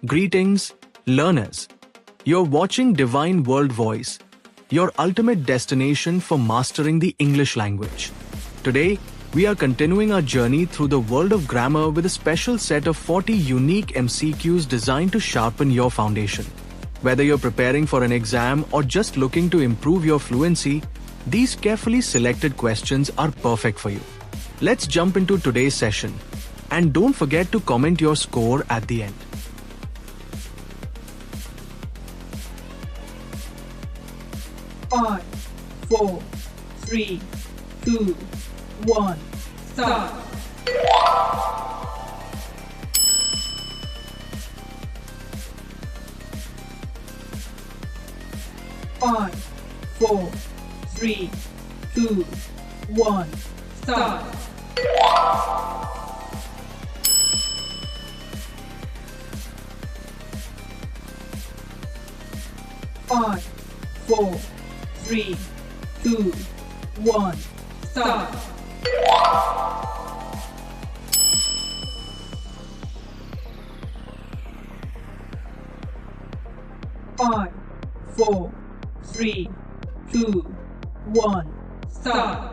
Greetings, learners. You're watching Divine World Voice, your ultimate destination for mastering the English language. Today, we are continuing our journey through the world of grammar with a special set of 40 unique MCQs designed to sharpen your foundation. Whether you're preparing for an exam or just looking to improve your fluency, these carefully selected questions are perfect for you. Let's jump into today's session. And don't forget to comment your score at the end. Five, four, three, two, one, start. 5, 4, 3, 2, 1, start. 5, 4, 3, 2, 1, start. 5, 4, 3, 2, 1, start.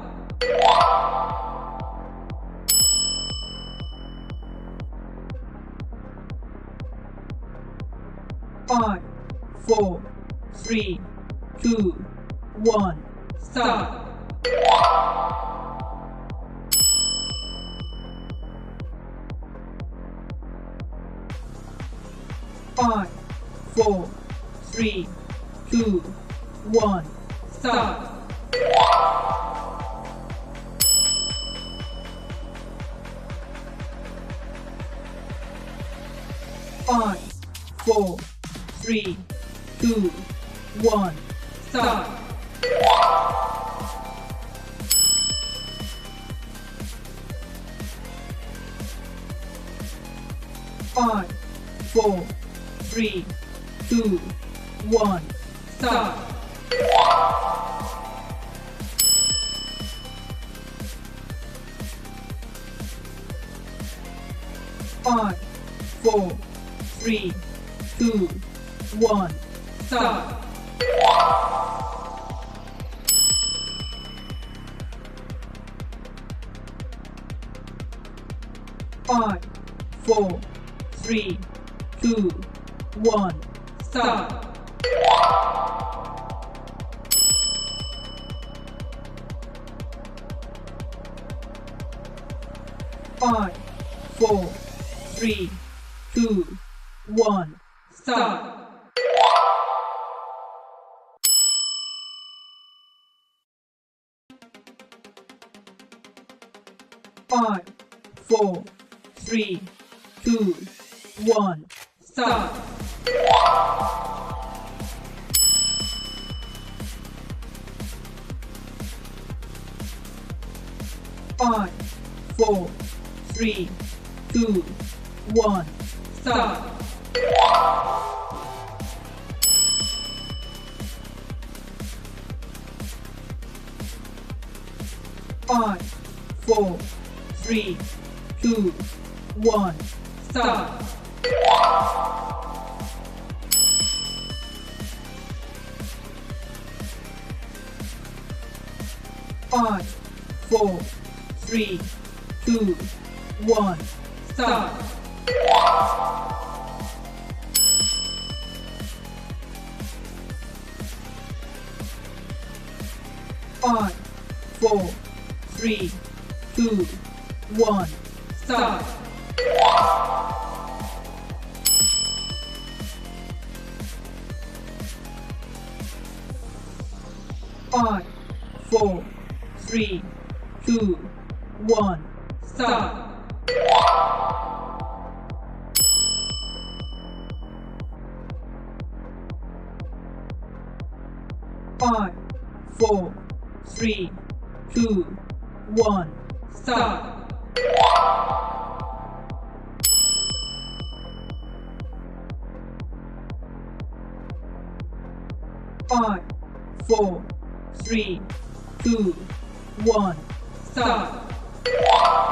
5, 4, 3, 2, 1, start. 5, 4, 3, 2, 1, start. 5, 4, 3, 2, 1, start. 5, 4, 3, 2, 1, start. 5, 4, 3, 2, 1, start. 5, 4, 3, 2, 1, start. 5, 4, 3, 2, 1, start. 5, 4, 3, 2, 1, start. 5, 4, 3, 2, 1, start. 5, 4, 3, 2, 1, start. 5, 4, 3, 2, 1, start. 5, 4, 3, 2, 1, start. 5, 4, 3, 2, 1, start. 5, 4, 3, 2, 1, start. 5, 4, 3, 2, 1, start. 5,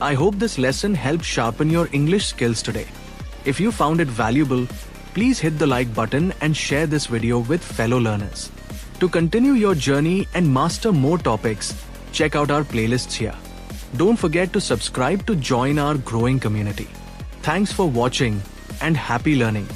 I hope this lesson helped sharpen your English skills today. If you found it valuable, please hit the like button and share this video with fellow learners. To continue your journey and master more topics, check out our playlists here. Don't forget to subscribe to join our growing community. Thanks for watching and happy learning.